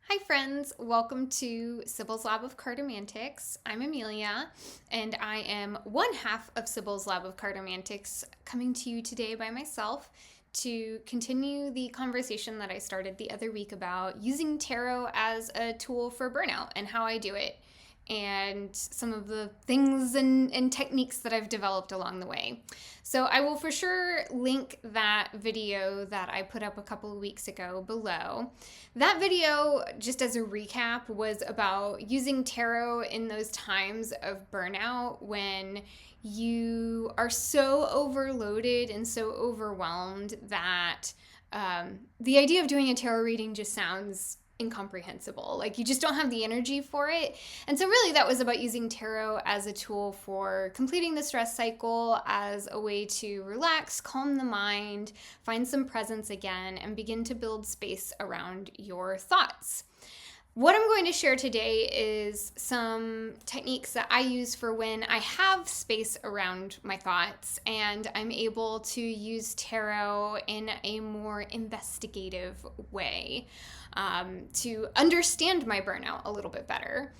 Hi friends, welcome to Sybil's Lab of Cartomantics. I'm Amelia, and I am one half of Sybil's Lab of Cartomantics, coming to you today by myself to continue the conversation that I started the other week about using tarot as a tool for burnout and how I do it, and some of the things and techniques that I've developed along the way. So I will for sure link that video that I put up a couple of weeks ago below. That video, just as a recap, was about using tarot in those times of burnout when you are so overloaded and so overwhelmed that the idea of doing a tarot reading just sounds incomprehensible. Like you just don't have the energy for it. And so really that was about using tarot as a tool for completing the stress cycle, as a way to relax, calm the mind, find some presence again, and begin to build space around your thoughts. What I'm going to share today is some techniques that I use for when I have space around my thoughts and I'm able to use tarot in a more investigative way, to understand my burnout a little bit better.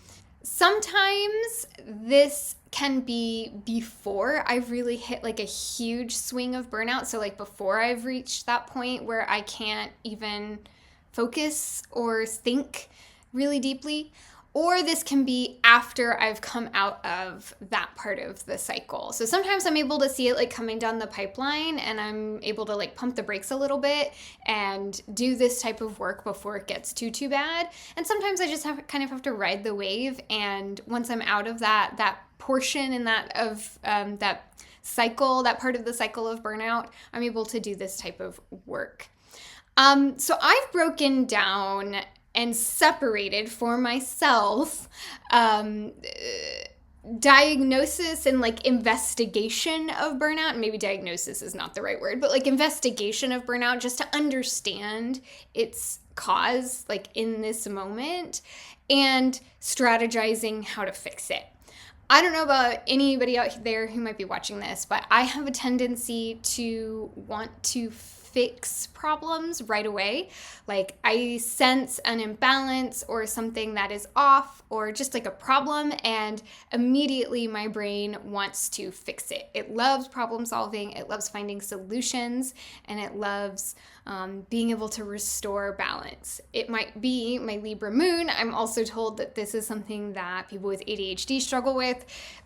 Sometimes this can be before I've really hit like a huge swing of burnout. So like before I've reached that point where I can't even focus or think really deeply, or this can be after I've come out of that part of the cycle. So sometimes I'm able to see it like coming down the pipeline and I'm able to like pump the brakes a little bit and do this type of work before it gets too bad. And sometimes I just kind of have to ride the wave, and once I'm out of that portion and that cycle, that part of the cycle of burnout, I'm able to do this type of work. So I've broken down and separated for myself diagnosis and like investigation of burnout. Maybe diagnosis is not the right word, but like investigation of burnout, just to understand its cause like in this moment, and strategizing how to fix it. I don't know about anybody out there who might be watching this, but I have a tendency to want to fix problems right away. Like I sense an imbalance or something that is off or just like a problem, and immediately my brain wants to fix it. It loves problem solving, it loves finding solutions, and it loves being able to restore balance. It might be my Libra moon. I'm also told that this is something that people with ADHD struggle with,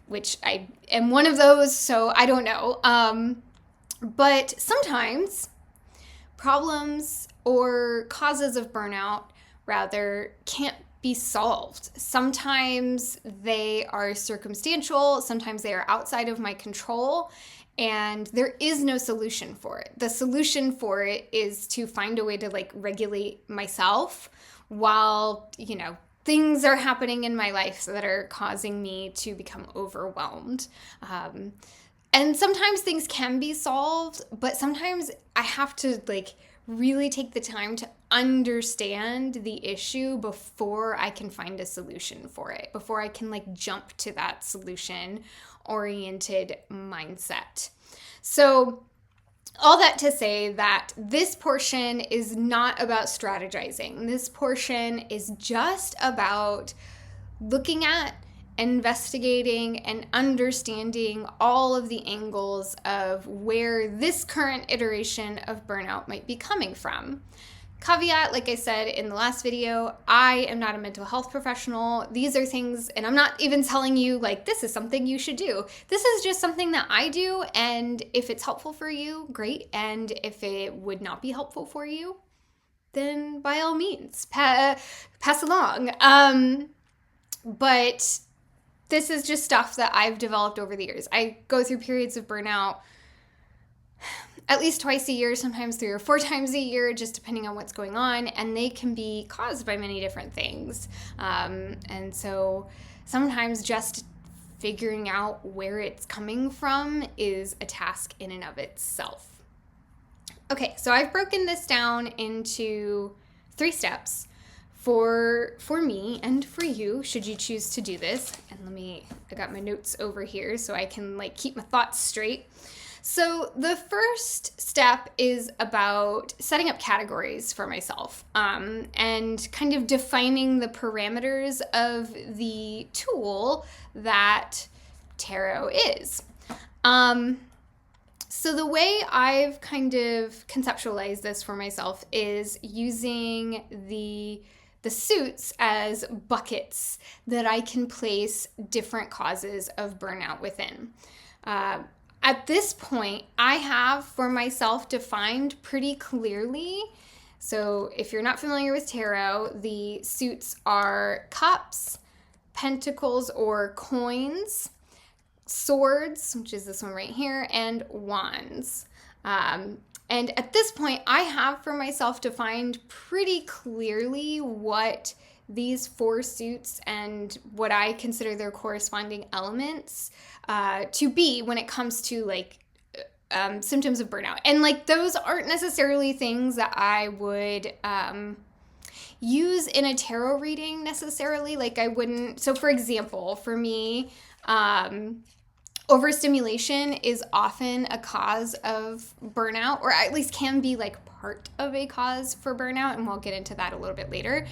which I am one of those, so I don't know. But sometimes problems or causes of burnout, rather, can't be solved. Sometimes they are circumstantial, sometimes they are outside of my control, and there is no solution for it. The solution for it is to find a way to like regulate myself while, things are happening in my life that are causing me to become overwhelmed. And sometimes things can be solved, but sometimes I have to like really take the time to understand the issue before I can find a solution for it, before I can like jump to that solution-oriented mindset. So all that to say that this portion is not about strategizing. This portion is just about looking at, investigating, and understanding all of the angles of where this current iteration of burnout might be coming from. Caveat, like I said in the last video, I am not a mental health professional. These are things, and I'm not even telling you like this is something you should do. This is just something that I do, and if it's helpful for you, great. And if it would not be helpful for you, then by all means, pass along. But this is just stuff that I've developed over the years. I go through periods of burnout at least twice a year, sometimes 3 or 4 times a year, just depending on what's going on, and they can be caused by many different things. And so sometimes just figuring out where it's coming from is a task in and of itself. Okay, so I've broken this down into 3 steps for me and for you, should you choose to do this. And I got my notes over here so I can like keep my thoughts straight. So the first step is about setting up categories for myself, and kind of defining the parameters of the tool that tarot is. So the way I've kind of conceptualized this for myself is using the suits as buckets that I can place different causes of burnout within. At this point, I have for myself defined pretty clearly. So if you're not familiar with tarot, the suits are cups, pentacles or coins, swords, which is this one right here, and wands. And at this point, I have for myself defined pretty clearly what these four suits and what I consider their corresponding elements to be when it comes to like symptoms of burnout. And like those aren't necessarily things that I would use in a tarot reading necessarily. Like I wouldn't. So for example, for me, overstimulation is often a cause of burnout, or at least can be like part of a cause for burnout, and we'll get into that a little bit later.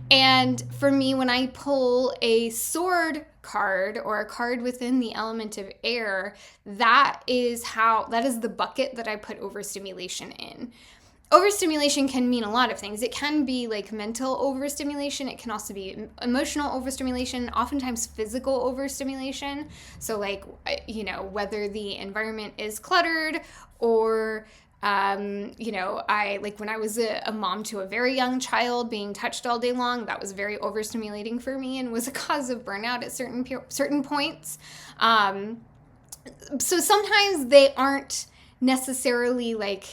And for me, when I pull a sword card or a card within the element of air, that is the bucket that I put overstimulation in. Overstimulation can mean a lot of things. It can be like mental overstimulation. It can also be emotional overstimulation, oftentimes physical overstimulation. So like, whether the environment is cluttered or, I like when I was a mom to a very young child being touched all day long, that was very overstimulating for me and was a cause of burnout at certain points. So sometimes they aren't necessarily like,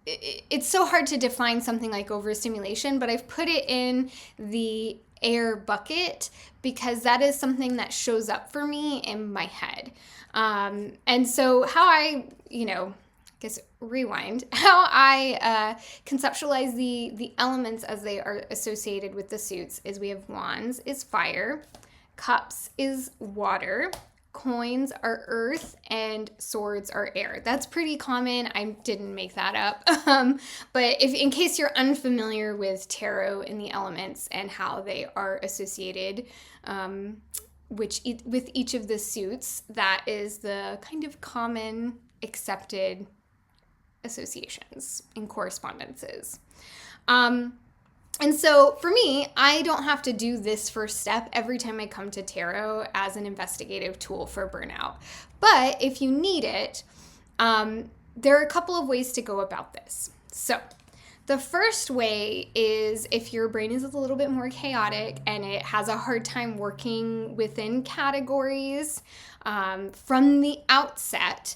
it's so hard to define something like overstimulation, but I've put it in the air bucket because that is something that shows up for me in my head. And so how I, rewind, how I conceptualize the elements as they are associated with the suits is we have wands is fire, cups is water, coins are earth, and swords are air. That's pretty common. I didn't make that up. But if in case you're unfamiliar with tarot and the elements and how they are associated, with each of the suits, that is the kind of common accepted associations and correspondences. And so for me, I don't have to do this first step every time I come to tarot as an investigative tool for burnout. But if you need it, there are a couple of ways to go about this. So the first way is if your brain is a little bit more chaotic and it has a hard time working within categories from the outset,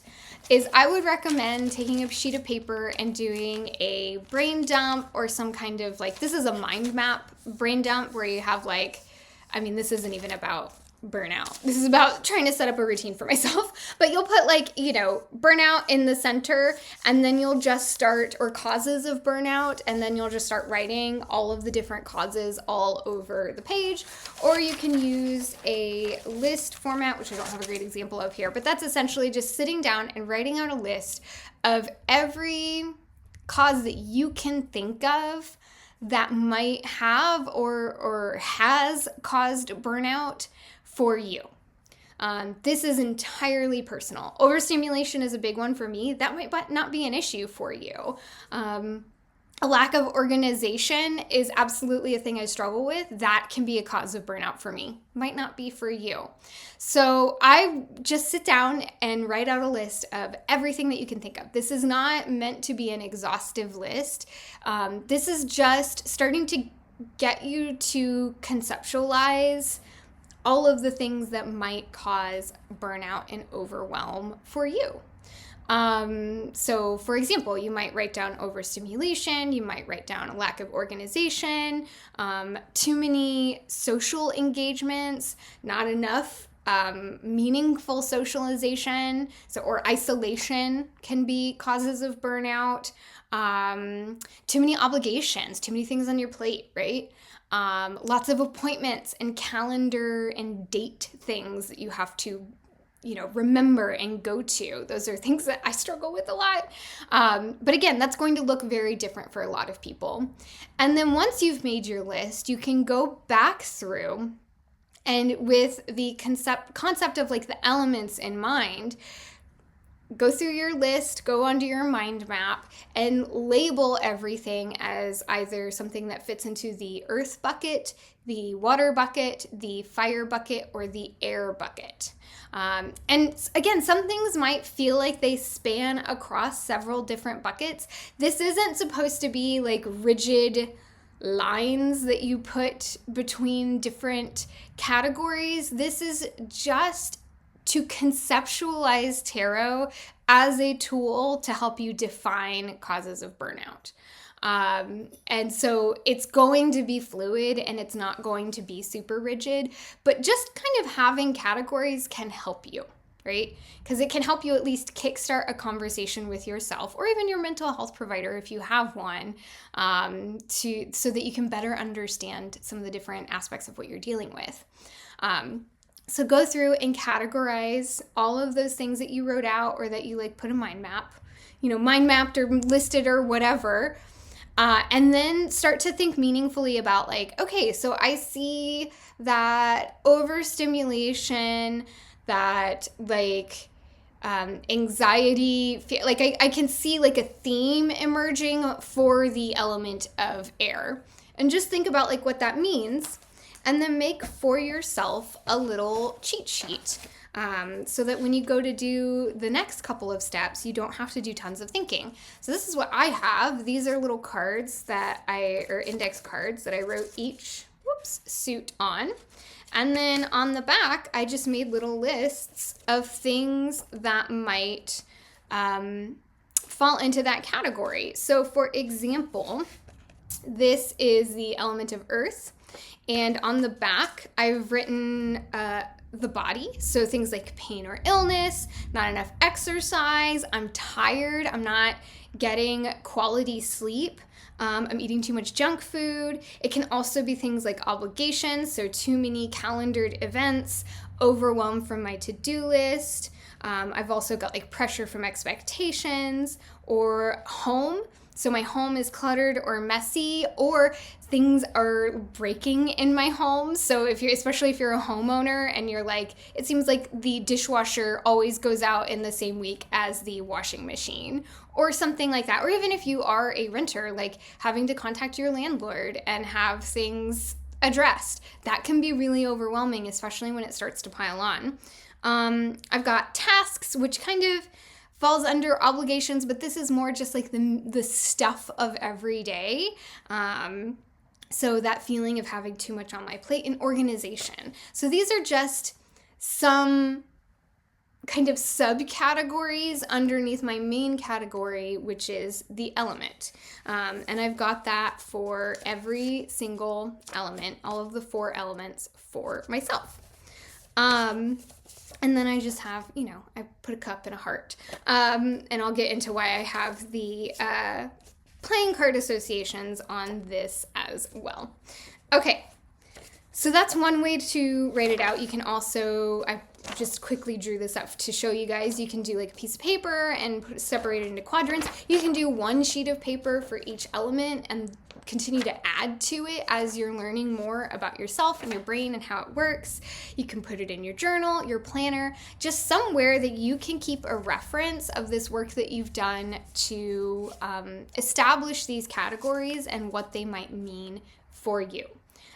is I would recommend taking a sheet of paper and doing a brain dump or some kind of like, this is a mind map brain dump where you have like, this isn't even about burnout. This is about trying to set up a routine for myself. But you'll put like, burnout in the center, and then you'll just start, or causes of burnout, and then you'll just start writing all of the different causes all over the page. Or you can use a list format, which I don't have a great example of here, but that's essentially just sitting down and writing out a list of every cause that you can think of that might have or has caused burnout for you. This is entirely personal. Overstimulation is a big one for me. That might not be an issue for you. A lack of organization is absolutely a thing I struggle with. That can be a cause of burnout for me. Might not be for you. So I just sit down and write out a list of everything that you can think of. This is not meant to be an exhaustive list. This is just starting to get you to conceptualize all of the things that might cause burnout and overwhelm for you. So for example, you might write down overstimulation, you might write down a lack of organization, too many social engagements, not enough meaningful socialization, or isolation can be causes of burnout, too many obligations, too many things on your plate, right? Lots of appointments and calendar and date things that you have to remember and go to. Those are things that I struggle with a lot. But again, that's going to look very different for a lot of people. And then once you've made your list, you can go back through and with the concept of like the elements in mind, go through your list, go onto your mind map, and label everything as either something that fits into the earth bucket, the water bucket, the fire bucket, or the air bucket. And again, some things might feel like they span across several different buckets. This isn't supposed to be like rigid lines that you put between different categories. This is just to conceptualize tarot as a tool to help you define causes of burnout. And so it's going to be fluid and it's not going to be super rigid, but just kind of having categories can help you, right? Because it can help you at least kickstart a conversation with yourself or even your mental health provider if you have one, so that you can better understand some of the different aspects of what you're dealing with. So go through and categorize all of those things that you wrote out or that you like put a mind map, mind mapped or listed or whatever. And then start to think meaningfully about like, okay, so I see that overstimulation, that like anxiety, like I can see like a theme emerging for the element of air. And just think about like what that means. And then make for yourself a little cheat sheet so that when you go to do the next couple of steps, you don't have to do tons of thinking. So this is what I have. These are little cards or index cards that I wrote each suit on. And then on the back, I just made little lists of things that might fall into that category. So for example, this is the element of earth. And on the back, I've written the body. So things like pain or illness, not enough exercise, I'm tired, I'm not getting quality sleep, I'm eating too much junk food. It can also be things like obligations, so too many calendared events, overwhelm from my to-do list. I've also got like pressure from expectations or home. So my home is cluttered or messy, or things are breaking in my home. So especially if you're a homeowner and you're like, it seems like the dishwasher always goes out in the same week as the washing machine or something like that. Or even if you are a renter, like having to contact your landlord and have things addressed. That can be really overwhelming, especially when it starts to pile on. I've got tasks, which kind of falls under obligations, but this is more just like the stuff of every day. So that feeling of having too much on my plate and organization. So these are just some kind of subcategories underneath my main category, which is the element. And I've got that for every single element, all of the 4 elements for myself. And then I just have, I put a cup and a heart. And I'll get into why I have the playing card associations on this as well. Okay, so that's one way to write it out. You can also, I just quickly drew this up to show you guys, you can do like a piece of paper and separate it into quadrants. You can do 1 sheet of paper for each element and continue to add to it as you're learning more about yourself and your brain and how it works. You can put it in your journal, your planner, just somewhere that you can keep a reference of this work that you've done to establish these categories and what they might mean for you.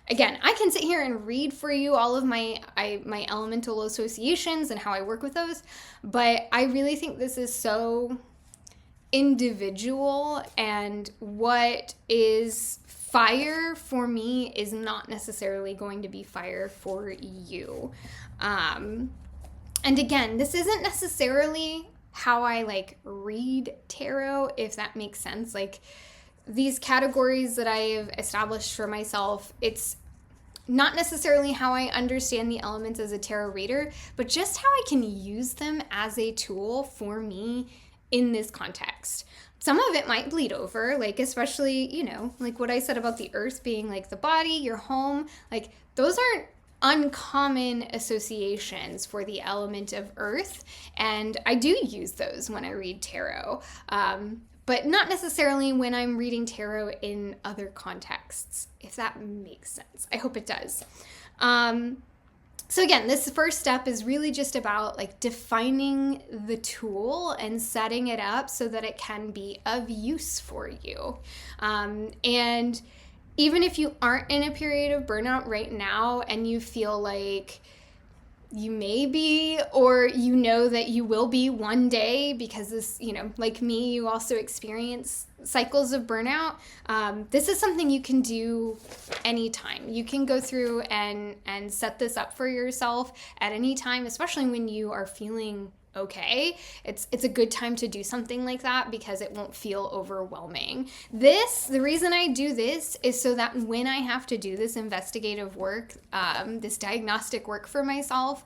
Again, I can sit here and read for you all of my elemental associations and how I work with those, but I really think this is so individual, and what is fire for me is not necessarily going to be fire for you. And again, this isn't necessarily how I like read tarot, if that makes sense. Like these categories that I've established for myself, it's not necessarily how I understand the elements as a tarot reader, but just how I can use them as a tool for me in this context. Some of it might bleed over, like especially, like what I said about the earth being like the body, your home, like those aren't uncommon associations for the element of earth, and I do use those when I read tarot. But not necessarily when I'm reading tarot in other contexts, if that makes sense. I hope it does. So again, this first step is really just about like defining the tool and setting it up so that it can be of use for you. And even if you aren't in a period of burnout right now and you feel like you may be, or you know that you will be one day, because this, like me, you also experience cycles of burnout. This is something you can do anytime. You can go through and set this up for yourself at any time, especially when you are feeling okay. It's a good time to do something like that because it won't feel overwhelming. The reason I do this is so that when I have to do this investigative work, this diagnostic work for myself,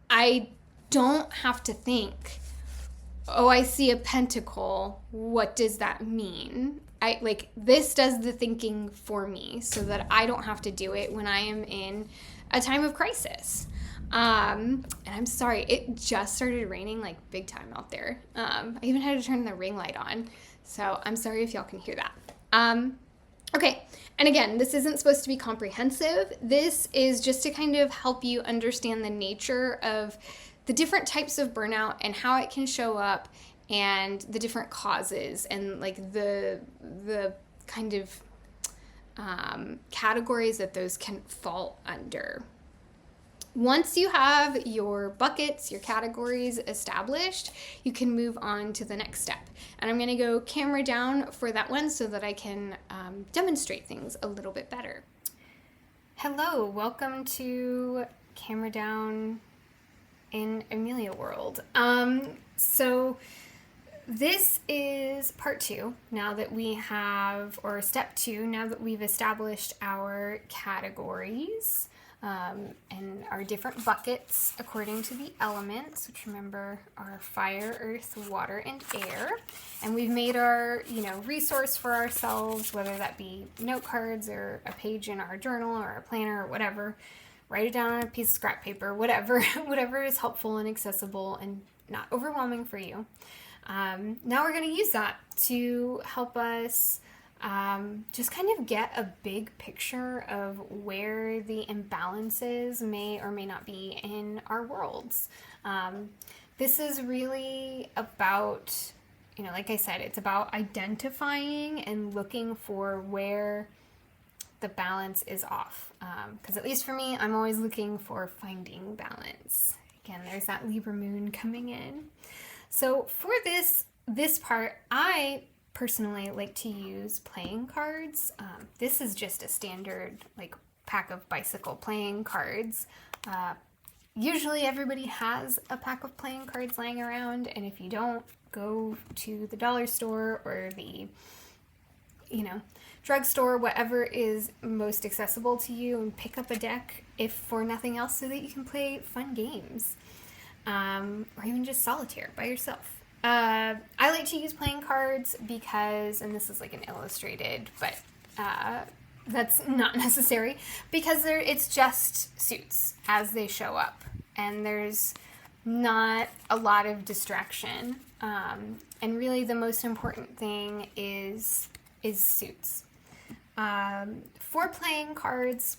I don't have to think, oh, I see a pentacle, what does that mean? This does the thinking for me so that I don't have to do it when I am in a time of crisis. And I'm sorry, it just started raining like big time out there. I even had to turn the ring light on. So I'm sorry if y'all can hear that. Okay. And again, this isn't supposed to be comprehensive. This is just to kind of help you understand the nature of the different types of burnout and how it can show up and the different causes and like the kind of categories that those can fall under. Once you have your buckets, your categories established, you can move on to the next step. And I'm going to go camera down for that one so that I can demonstrate things a little bit better. Hello, welcome to Camera Down in Amelia World. So this is part 2, now that we have, or step 2, now that we've established our categories. And our different buckets according to the elements, which remember are fire, earth, water, and air. And we've made our, resource for ourselves, whether that be note cards or a page in our journal or a planner or whatever. Write it down on a piece of scrap paper, whatever is helpful and accessible and not overwhelming for you. Now we're going to use that to help us just kind of get a big picture of where the imbalances may or may not be in our worlds. This is really about, like I said, it's about identifying and looking for where the balance is off. Because at least for me, I'm always looking for finding balance. Again, there's that Libra moon coming in. So for this part, I personally like to use playing cards. This is just a standard pack of bicycle playing cards. Usually everybody has a pack of playing cards lying around, and if you don't, go to the dollar store or the drugstore, whatever is most accessible to you, and pick up a deck, if for nothing else, so that you can play fun games, or even just solitaire by yourself. I like to use playing cards because, and this is like an illustrated, but that's not necessary, because it's just suits as they show up, and there's not a lot of distraction, and really the most important thing is suits. For playing cards,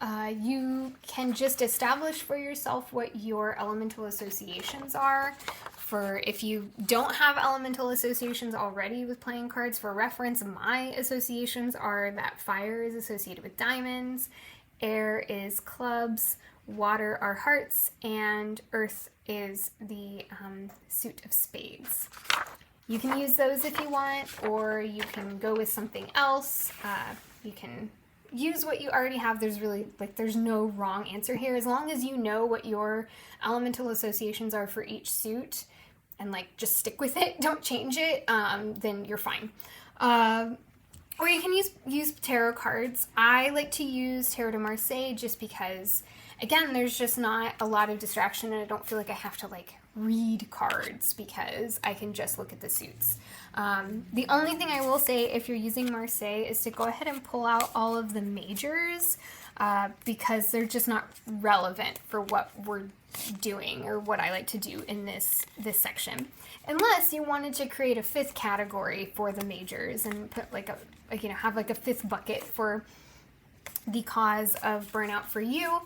you can just establish for yourself what your elemental associations are. For if you don't have elemental associations already with playing cards, for reference, my associations are that fire is associated with diamonds, air is clubs, water are hearts, and earth is the suit of spades. You can use those if you want, or you can go with something else. You can use what you already have. There's no wrong answer here. As long as you know what your elemental associations are for each suit, and just stick with it, don't change it, then you're fine. Or you can use tarot cards. I like to use Tarot de Marseille just because, again, there's just not a lot of distraction, and I don't feel like I have to read cards because I can just look at the suits. The only thing I will say if you're using Marseille is to go ahead and pull out all of the majors. because they're just not relevant for what we're doing or what I like to do in this section. Unless you wanted to create a fifth category for the majors and put like have like a fifth bucket for the cause of burnout for you.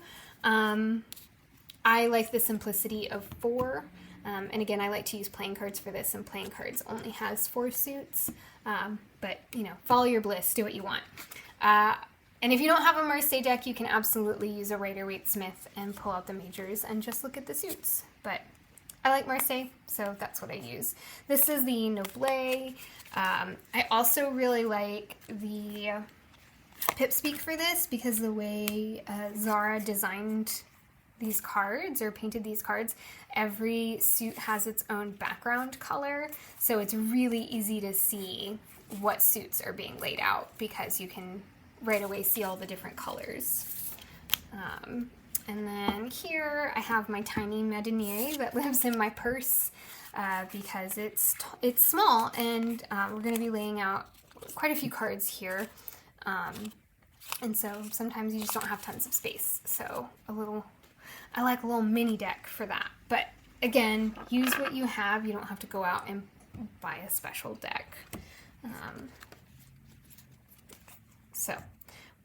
I like the simplicity of 4. And again, I like to use playing cards for this, and playing cards only has 4 suits. But, follow your bliss, do what you want. And if you don't have a Marseille deck, you can absolutely use a Rider-Waite-Smith and pull out the majors and just look at the suits. But I like Marseille, so that's what I use. This is the Noblet. I also really like the Pipspeak for this because the way Zara designed these cards or painted these cards, every suit has its own background color, so it's really easy to see what suits are being laid out because you can right away see all the different colors. And then here I have my tiny Medinier that lives in my purse because it's small, and we're going to be laying out quite a few cards here. And so sometimes you just don't have tons of space, so I like a little mini deck for that. But again, use what you have. You don't have to go out and buy a special deck. So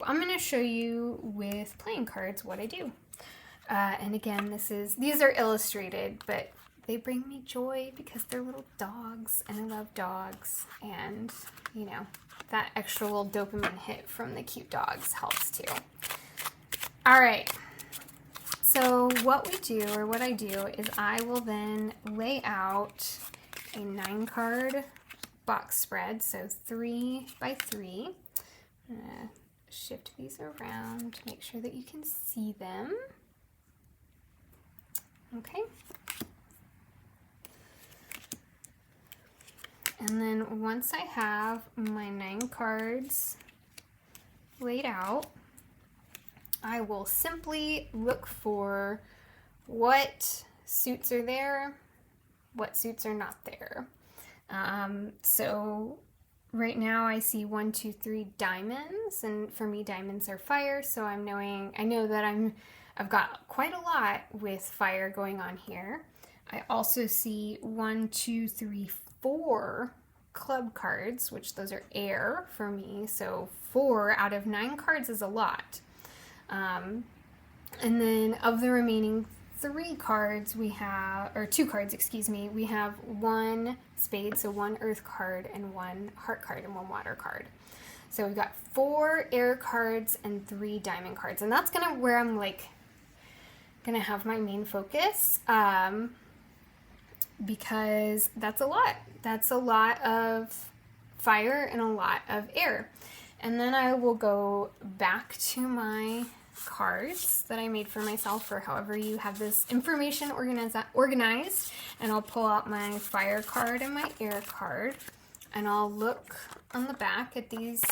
I'm going to show you with playing cards what I do. And again, these are illustrated, but they bring me joy because they're little dogs, and I love dogs, and that extra little dopamine hit from the cute dogs helps too. All right. So what I do is I will then lay out a 9-card box spread, so 3 by 3. I'm gonna shift these around to make sure that you can see them. Okay. And then once I have my 9 cards laid out, I will simply look for what suits are there, what suits are not there. So right now I see 1, 2, 3 diamonds, and for me diamonds are fire, so I know that I've got quite a lot with fire going on here. I also see 1, 2, 3, 4 club cards, which those are air for me, so 4 out of 9 cards is a lot. And then of the remaining 3 cards we have, or 2 cards, excuse me, we have 1 spade, so 1 earth card, and 1 heart card, and 1 water card. So we've got 4 air cards and 3 diamond cards, and that's where I'm gonna have my main focus, because that's a lot. That's a lot of fire and a lot of air. And then I will go back to my cards that I made for myself, or however you have this information organized, and I'll pull out my fire card and my air card, and I'll look on the back at these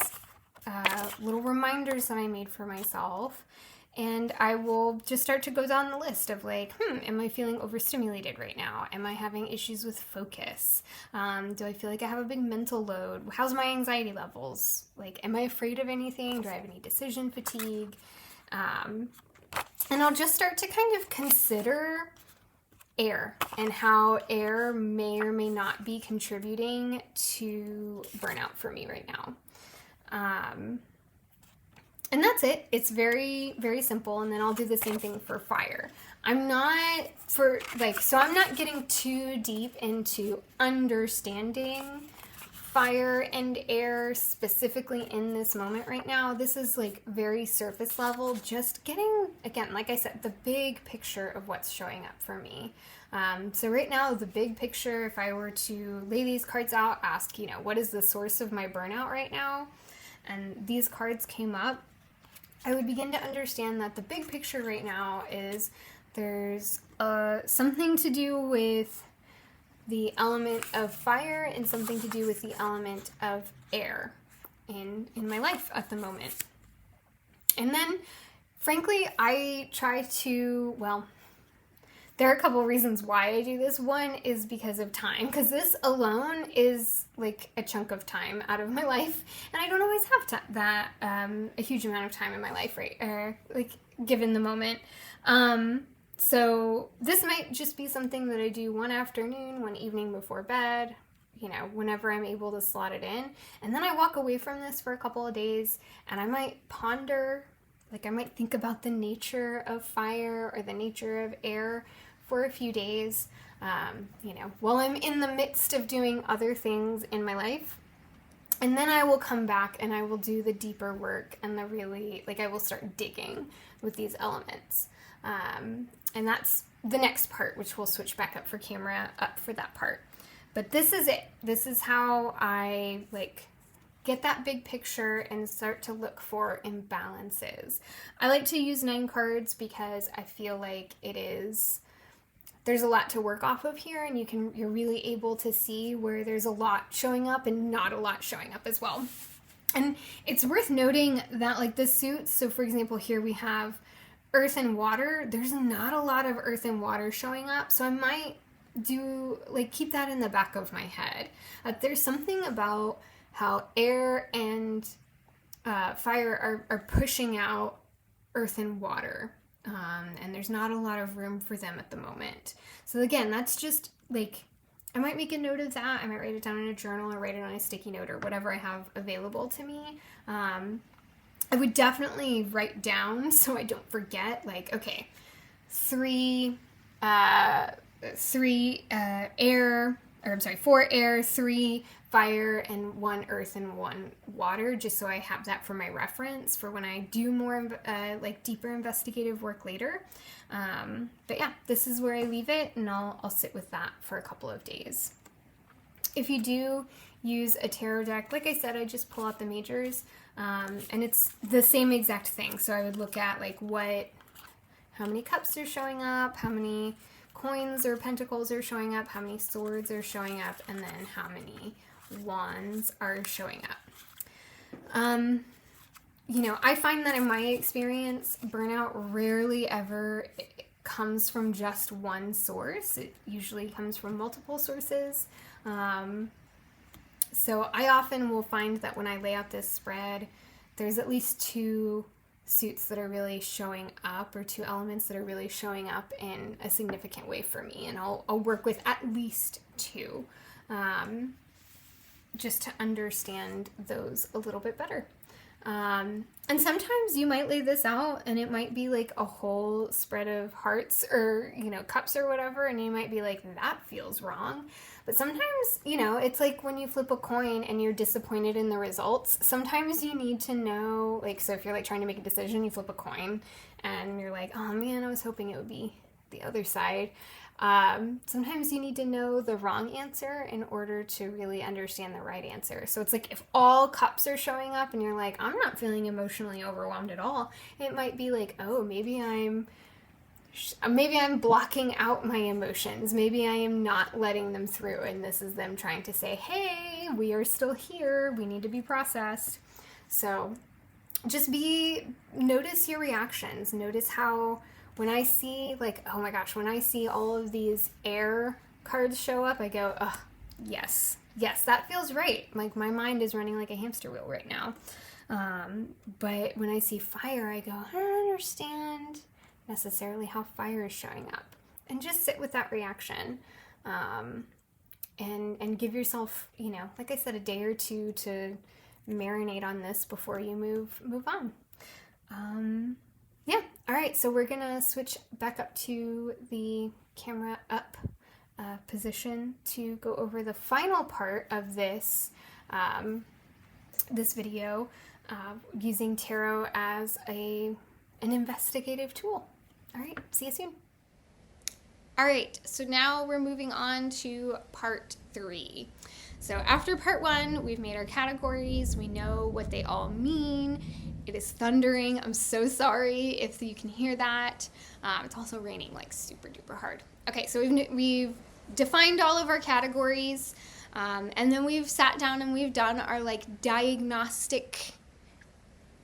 little reminders that I made for myself, and I will just start to go down the list of am I feeling overstimulated right now? Am I having issues with focus? Do I feel like I have a big mental load? How's my anxiety levels? Am I afraid of anything? Do I have any decision fatigue? And I'll just start to kind of consider air and how air may or may not be contributing to burnout for me right now. And that's it. It's very, very simple. And then I'll do the same thing for fire. I'm not getting too deep into understanding fire and air specifically in this moment right now. This is very surface level, just getting, again, like I said, the big picture of what's showing up for me. So right now, the big picture, if I were to lay these cards out, ask, what is the source of my burnout right now? And these cards came up, I would begin to understand that the big picture right now is there's something to do with the element of fire and something to do with the element of air in my life at the moment. And then, frankly, I try to, there are a couple reasons why I do this. One is because of time, because this alone is like a chunk of time out of my life, and I don't always have that a huge amount of time in my life, right? Or like given the moment. So this might just be something that I do one afternoon, one evening before bed, whenever I'm able to slot it in. And then I walk away from this for a couple of days, and I might ponder, like I might think about the nature of fire or the nature of air for a few days, while I'm in the midst of doing other things in my life. And then I will come back and I will do the deeper work and I will start digging with these elements. And that's the next part, which we'll switch back up for camera up for that part. But this is it. This is how I get that big picture and start to look for imbalances. I like to use 9 cards because I feel like there's a lot to work off of here, and you're really able to see where there's a lot showing up and not a lot showing up as well. And it's worth noting that the suits, so for example, here we have earth and water. There's not a lot of earth and water showing up, so I might keep that in the back of my head. There's something about how air and fire are pushing out earth and water, and there's not a lot of room for them at the moment. So again, that's just I might make a note of that. I might write it down in a journal or write it on a sticky note or whatever I have available to me. I would definitely write down so I don't forget, 4 air, 3 fire, and 1 earth and 1 water, just so I have that for my reference for when I do more deeper investigative work later. But yeah, this is where I leave it, and I'll sit with that for a couple of days. If you do use a tarot deck, like I said, I just pull out the majors, and it's the same exact thing. So I would look at how many cups are showing up, how many coins or pentacles are showing up, how many swords are showing up, and then how many wands are showing up. I find that in my experience, burnout rarely ever comes from just one source. It usually comes from multiple sources. So I often will find that when I lay out this spread, there's at least 2 suits that are really showing up, or 2 elements that are really showing up in a significant way for me, and I'll work with at least 2, just to understand those a little bit better. And sometimes you might lay this out and it might be a whole spread of hearts or, cups or whatever, and you might be that feels wrong. But sometimes, it's when you flip a coin and you're disappointed in the results. Sometimes you need to know, so if you're trying to make a decision, you flip a coin and you're oh man, I was hoping it would be the other side. Sometimes you need to know the wrong answer in order to really understand the right answer. So it's if all cups are showing up and you're I'm not feeling emotionally overwhelmed at all, it might be oh, maybe I'm blocking out my emotions. Maybe I am not letting them through, and this is them trying to say, hey, we are still here. We need to be processed. So just notice your reactions. Notice how when I see oh my gosh, when I see all of these air cards show up, I go, oh, yes, that feels right. My mind is running like a hamster wheel right now. But when I see fire, I go, I don't understand necessarily how fire is showing up, and just sit with that reaction, and give yourself, like I said, a day or 2 to marinate on this before you move on. Yeah, all right, so we're gonna switch back up to the camera up position to go over the final part of this video, using tarot as an investigative tool. All right, see you soon. All right, so now we're moving on to part 3. So after part 1, we've made our categories. We know what they all mean. It is thundering. I'm so sorry if you can hear that. It's also raining super duper hard. Okay, so we've defined all of our categories, and then we've sat down and we've done our diagnostic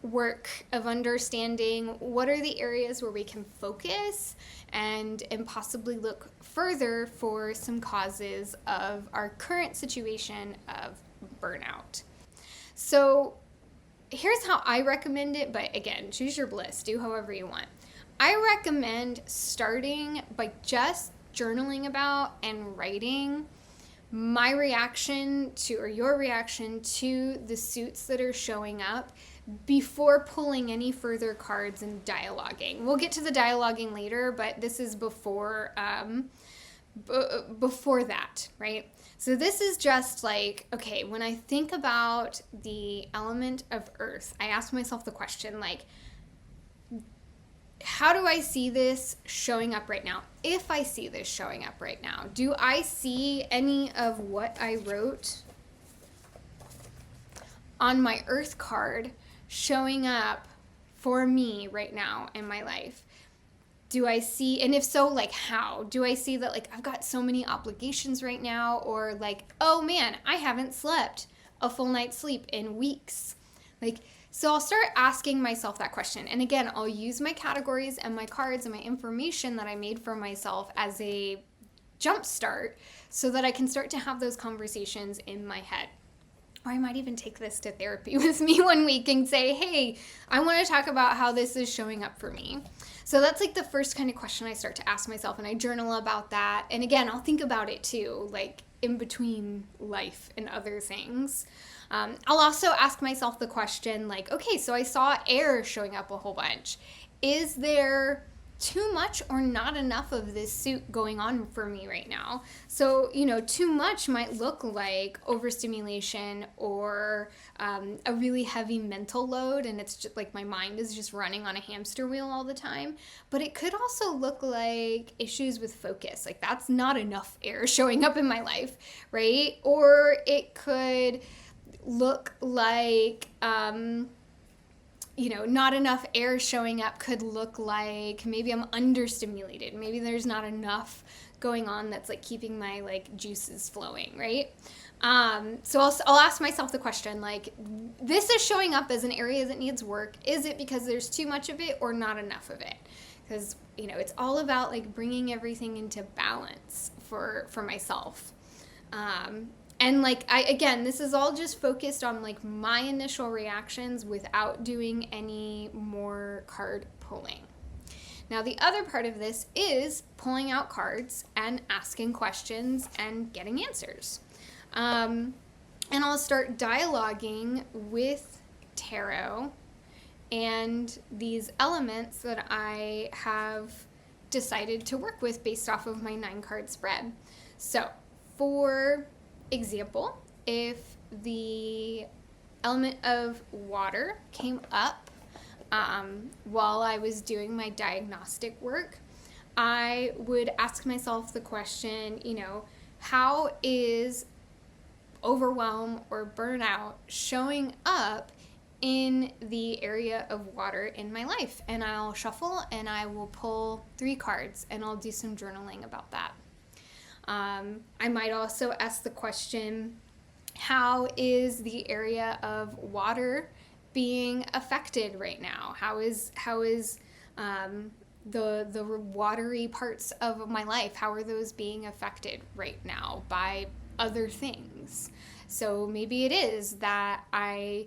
work of understanding what are the areas where we can focus and possibly look further for some causes of our current situation of burnout. So here's how I recommend it, but again, choose your bliss, do however you want. I recommend starting by just journaling about and writing my reaction to, or your reaction to, the suits that are showing up before pulling any further cards and dialoguing. We'll get to the dialoguing later, but this is before that, right? So this is just like, okay, when I think about the element of earth, I ask myself the question, like, how do I see this showing up right now? If I see this showing up right now, do I see any of what I wrote on my earth card showing up for me right now in my life? Do I see, and if so, like, how? Do I see that, like, I've got so many obligations right now, or like, oh man, I haven't slept a full night's sleep in weeks? Like, so I'll start asking myself that question. And again, I'll use my categories and my cards and my information that I made for myself as a jump start so that I can start to have those conversations in my head. Or I might even take this to therapy with me one week and say, hey, I want to talk about how this is showing up for me. So that's like the first kind of question I start to ask myself, and I journal about that. And again, I'll think about it too, like in between life and other things. I'll also ask myself the question, like, okay, so I saw air showing up a whole bunch. Is there too much or not enough of this suit going on for me right now? So, too much might look like overstimulation or a really heavy mental load, and it's just like my mind is just running on a hamster wheel all the time. But it could also look like issues with focus, like that's not enough air showing up in my life, right? Or it could look like not enough air showing up could look like maybe I'm understimulated. Maybe there's not enough going on that's like keeping my like juices flowing, right? So I'll ask myself the question, like, this is showing up as an area that needs work. Is it because there's too much of it or not enough of it? Because, it's all about like bringing everything into balance for myself. And like, this is all just focused on like my initial reactions without doing any more card pulling. Now, the other part of this is pulling out cards and asking questions and getting answers. And I'll start dialoguing with tarot and these elements that I have decided to work with based off of my 9-card spread. So, for example, if the element of water came up while I was doing my diagnostic work, I would ask myself the question, how is overwhelm or burnout showing up in the area of water in my life? And I'll shuffle and I will pull 3 cards and I'll do some journaling about that. I might also ask the question, how is the area of water being affected right now? How is the watery parts of my life, how are those being affected right now by other things? So maybe it is that I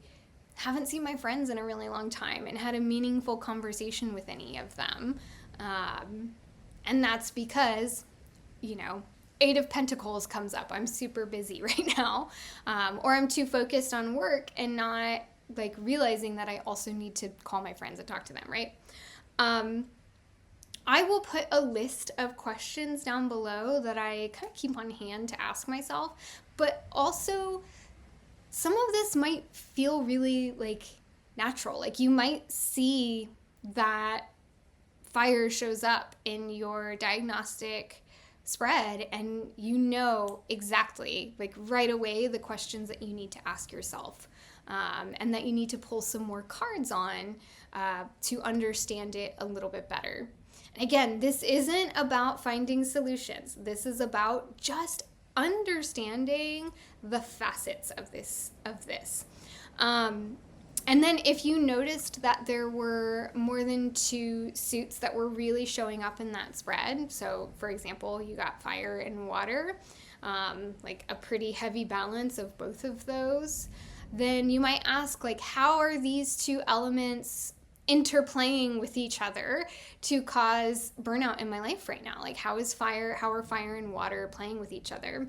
haven't seen my friends in a really long time and had a meaningful conversation with any of them. And that's because, 8 of Pentacles comes up. I'm super busy right now. Or I'm too focused on work and not like realizing that I also need to call my friends and talk to them, right? I will put a list of questions down below that I kind of keep on hand to ask myself, but also some of this might feel really like natural. Like you might see that fire shows up in your diagnostic spread and exactly like right away the questions that you need to ask yourself, and that you need to pull some more cards on to understand it a little bit better. And again, this isn't about finding solutions. This is about just understanding the facets of this. And then if you noticed that there were more than two suits that were really showing up in that spread, so for example, you got fire and water, like a pretty heavy balance of both of those, then you might ask, like, how are these two elements interplaying with each other to cause burnout in my life right now? Like, how are fire and water playing with each other?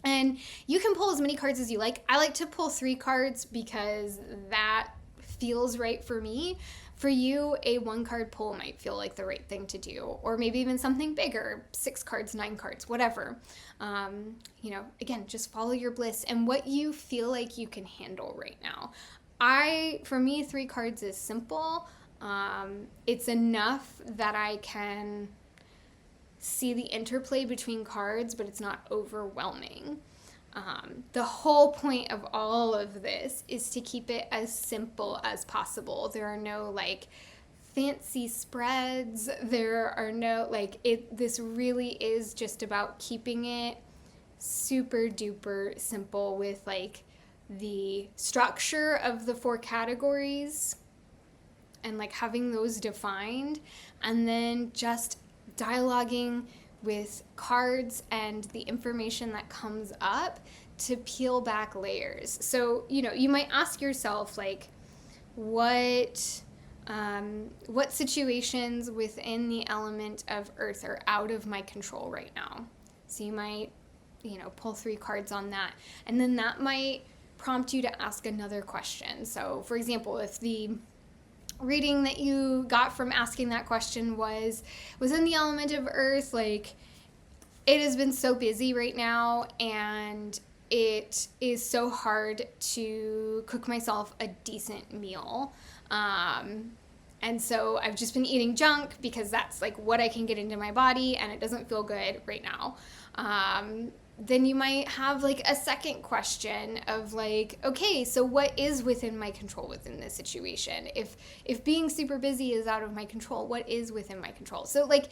And you can pull as many cards as you like. I like to pull 3 cards because that feels right for me. For you, a 1-card pull might feel like the right thing to do, or maybe even something bigger, 6 cards, 9 cards, whatever. Again, just follow your bliss and what you feel like you can handle right now. For me, 3 cards is simple. It's enough that I can see the interplay between cards, but it's not overwhelming. The whole point of all of this is to keep it as simple as possible. There are no like fancy spreads. There are no this really is just about keeping it super duper simple with like the structure of the 4 categories and like having those defined, and then just dialoguing with cards and the information that comes up to peel back layers. So, you might ask yourself, like, what situations within the element of earth are out of my control right now? So you might, pull 3 cards on that. And then that might prompt you to ask another question. So, for example, if the reading that you got from asking that question was in the element of earth, like, it has been so busy right now and it is so hard to cook myself a decent meal, and so I've just been eating junk because that's like what I can get into my body and it doesn't feel good right now. Then you might have like a second question of like, okay, so what is within my control within this situation? If being super busy is out of my control, what is within my control? So like,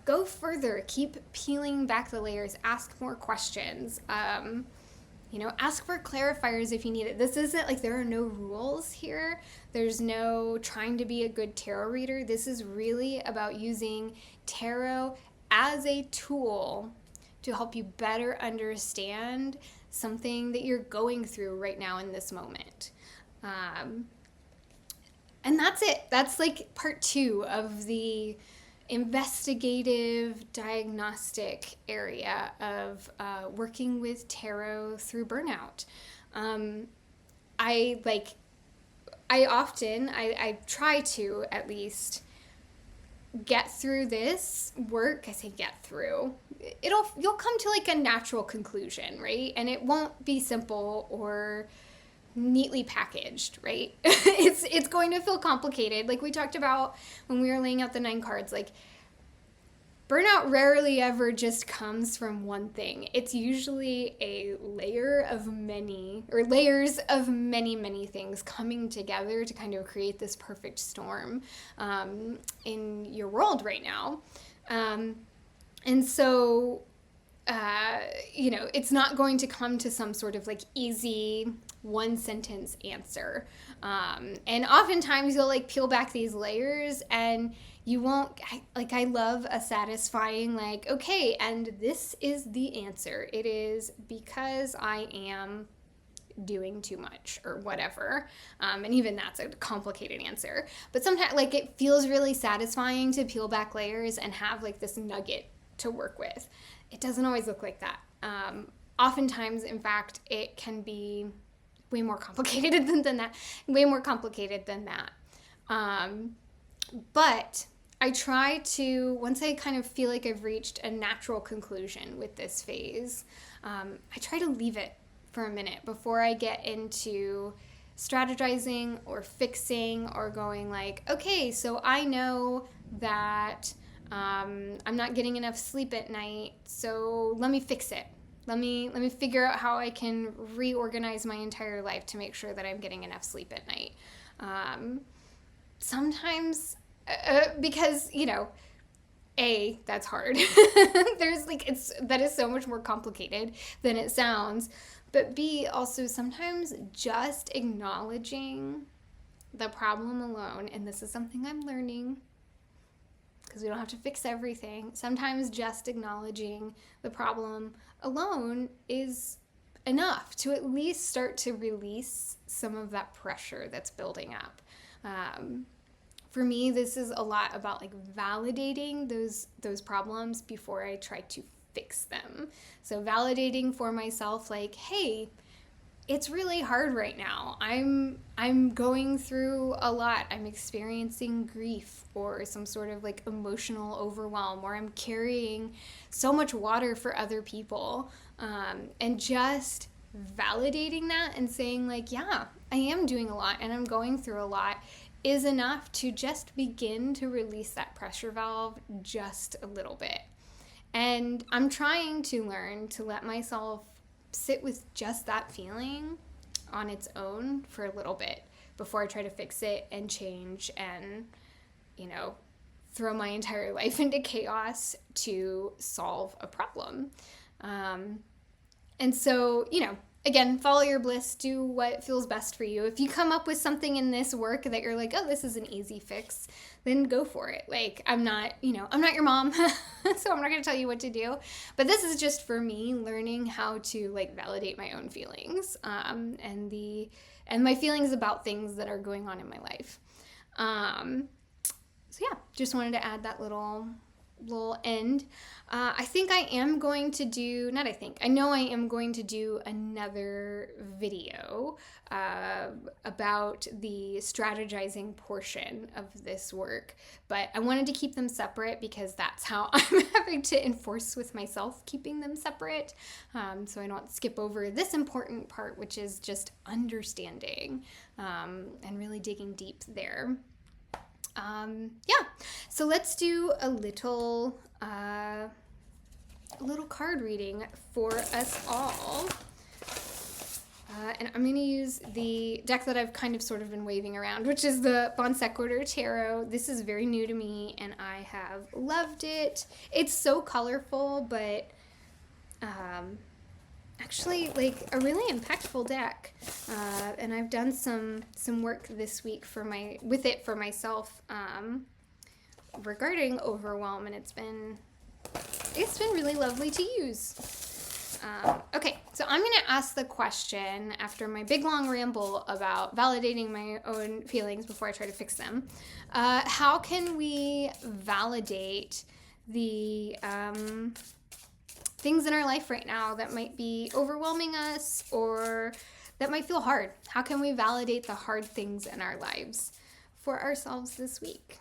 go further, keep peeling back the layers, ask more questions, ask for clarifiers if you need it. This isn't like there are no rules here. There's no trying to be a good tarot reader. This is really about using tarot as a tool to help you better understand something that you're going through right now in this moment. And that's it. That's like part 2 of the investigative diagnostic area of working with tarot through burnout. I try to at least get through this work. I say get through. You'll come to like a natural conclusion, right? And it won't be simple or neatly packaged, right? It's going to feel complicated. Like we talked about when we were laying out the 9 cards, like burnout rarely ever just comes from one thing. It's usually a layers of many things coming together to kind of create this perfect storm in your world right now. And so, it's not going to come to some sort of like easy 1-sentence answer. And oftentimes you'll like peel back these layers and you won't, I love a satisfying, like, okay, and this is the answer. It is because I am doing too much or whatever. And even that's a complicated answer. But sometimes, like, it feels really satisfying to peel back layers and have, like, this nugget to work with. It doesn't always look like that. Oftentimes, in fact, it can be way more complicated than that. But I try to, once I kind of feel like I've reached a natural conclusion with this phase, I try to leave it for a minute before I get into strategizing or fixing or going like, okay, so I know that I'm not getting enough sleep at night, so let me fix it. Let me figure out how I can reorganize my entire life to make sure that I'm getting enough sleep at night. Sometimes, because, that's hard. That is so much more complicated than it sounds. But B, also sometimes just acknowledging the problem alone, and this is something I'm learning because we don't have to fix everything. Sometimes just acknowledging the problem alone is enough to at least start to release some of that pressure that's building up. For me, this is a lot about like validating those problems before I try to fix them. So validating for myself, like, hey, it's really hard right now. I'm going through a lot. I'm experiencing grief or some sort of like emotional overwhelm, or I'm carrying so much water for other people. And just validating that and saying like, yeah, I am doing a lot and I'm going through a lot is enough to just begin to release that pressure valve just a little bit. And I'm trying to learn to let myself sit with just that feeling on its own for a little bit before I try to fix it and change and, throw my entire life into chaos to solve a problem. And so, again, follow your bliss, do what feels best for you. If you come up with something in this work that you're like, oh, this is an easy fix, then go for it. Like, I'm not your mom, so I'm not going to tell you what to do. But this is just for me learning how to like validate my own feelings, and my feelings about things that are going on in my life. So yeah, just wanted to add that little end. I know I am going to do another video about the strategizing portion of this work, but I wanted to keep them separate because that's how I'm having to enforce with myself, keeping them separate, so I don't skip over this important part, which is just understanding and really digging deep there. So let's do a little card reading for us all. And I'm going to use the deck that I've kind of sort of been waving around, which is the Bon Sequitur Tarot. This is very new to me, and I have loved it. It's so colorful, but actually like a really impactful deck. And I've done some work this week with it for myself regarding overwhelm, and it's been really lovely to use. Okay, so I'm going to ask the question after my big long ramble about validating my own feelings before I try to fix them. How can we validate the things in our life right now that might be overwhelming us or that might feel hard? How can we validate the hard things in our lives for ourselves this week?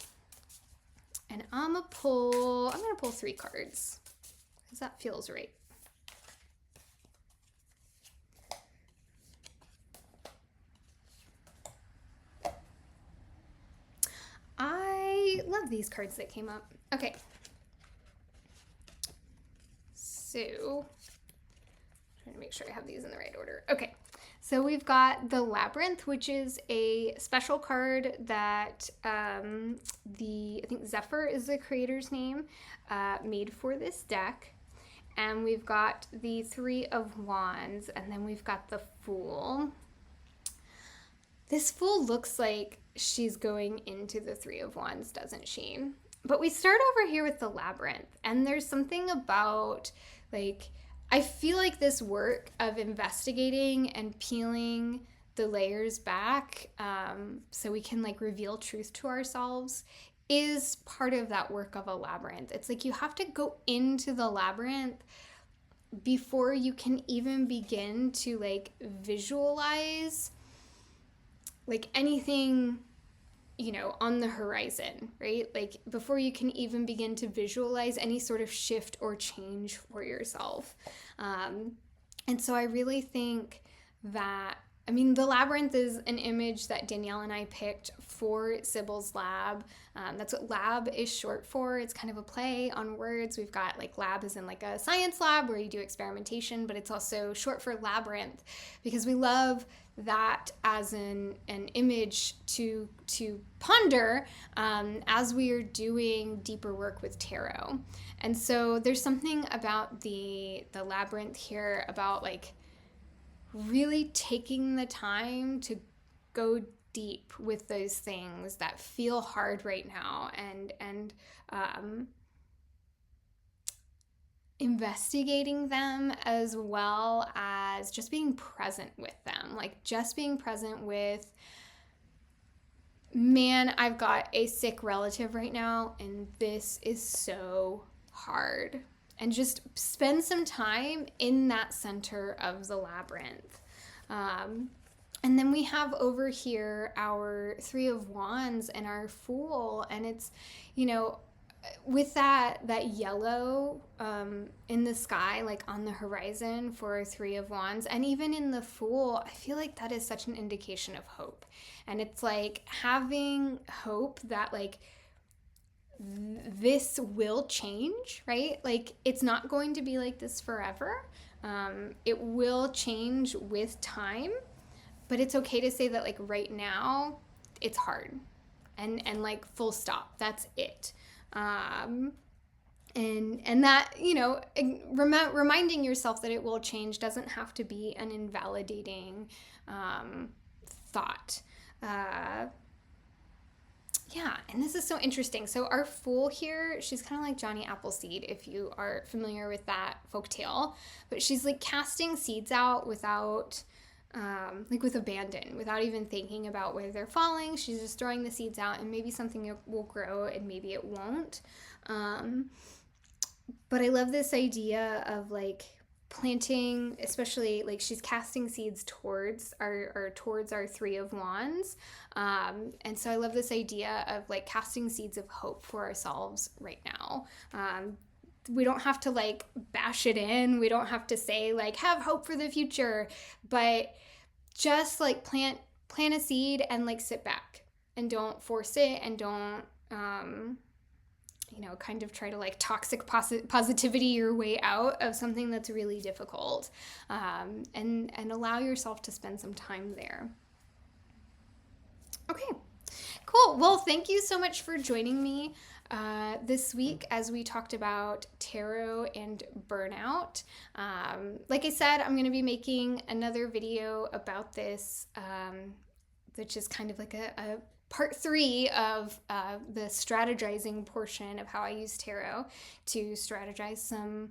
And I'm going to pull 3 cards because that feels right. I love these cards that came up. Okay. So, trying to make sure I have these in the right order. Okay, so we've got the Labyrinth, which is a special card that I think Zephyr is the creator's name, made for this deck. And we've got the 3 of Wands, and then we've got the Fool. This Fool looks like she's going into the 3 of Wands, doesn't she? But we start over here with the Labyrinth, and there's something about, like, I feel like this work of investigating and peeling the layers back so we can, like, reveal truth to ourselves is part of that work of a labyrinth. It's like you have to go into the labyrinth before you can even begin to, like, visualize, like, anything on the horizon, right? Like before you can even begin to visualize any sort of shift or change for yourself. And so I really think that, the Labyrinth is an image that Danielle and I picked for Sybil's Lab. That's what lab is short for. It's kind of a play on words. We've got like lab as in like a science lab where you do experimentation, but it's also short for labyrinth because we love that as an image to ponder as we are doing deeper work with tarot. And so there's something about the labyrinth here about like really taking the time to go deep with those things that feel hard right now, and investigating them, as well as just being present with them. Like just being present with, man, I've got a sick relative right now and this is so hard. And just spend some time in that center of the labyrinth. And then we have over here our Three of Wands and our Fool. And it's, with that yellow in the sky, like on the horizon for Three of Wands, and even in the Fool, I feel like that is such an indication of hope. And it's like having hope that like this will change, right? Like it's not going to be like this forever. It will change with time, but it's okay to say that like right now it's hard, and like full stop, that's it. And that, reminding yourself that it will change doesn't have to be an invalidating thought. Yeah, and this is so interesting. So our Fool here, she's kind of like Johnny Appleseed, if you are familiar with that folktale. But she's like casting seeds out without, like with abandon, without even thinking about where they're falling. She's just throwing the seeds out, and maybe something will grow and maybe it won't. But I love this idea of like planting, especially like she's casting seeds towards our Three of Wands. And so I love this idea of like casting seeds of hope for ourselves right now. We don't have to like bash it in. We don't have to say like have hope for the future, but just like plant a seed and like sit back and don't force it, and don't kind of try to like toxic positivity your way out of something that's really difficult, and allow yourself to spend some time there. Okay, cool. Well, thank you so much for joining me this week as we talked about tarot and burnout. Like I said, I'm going to be making another video about this, which is kind of like a part 3 of the strategizing portion of how I use tarot to strategize some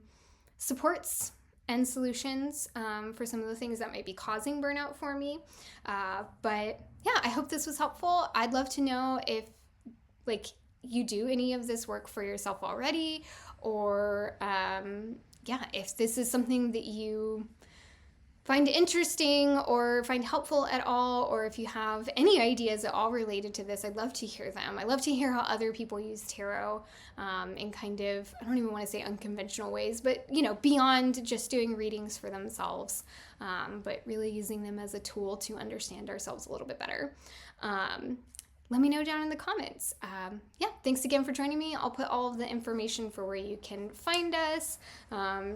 supports and solutions for some of the things that might be causing burnout for me. But yeah, I hope this was helpful. I'd love to know if like you do any of this work for yourself already, or if this is something that you find interesting or find helpful at all, or if you have any ideas at all related to this, I'd love to hear them. I love to hear how other people use tarot in kind of, I don't even want to say unconventional ways, but beyond just doing readings for themselves, but really using them as a tool to understand ourselves a little bit better. Let me know down in the comments. Thanks again for joining me. I'll put all of the information for where you can find us,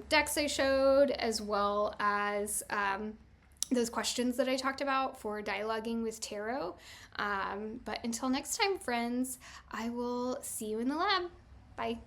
decks I showed, as well as those questions that I talked about for dialoguing with tarot. But until next time, friends, I will see you in the lab. Bye.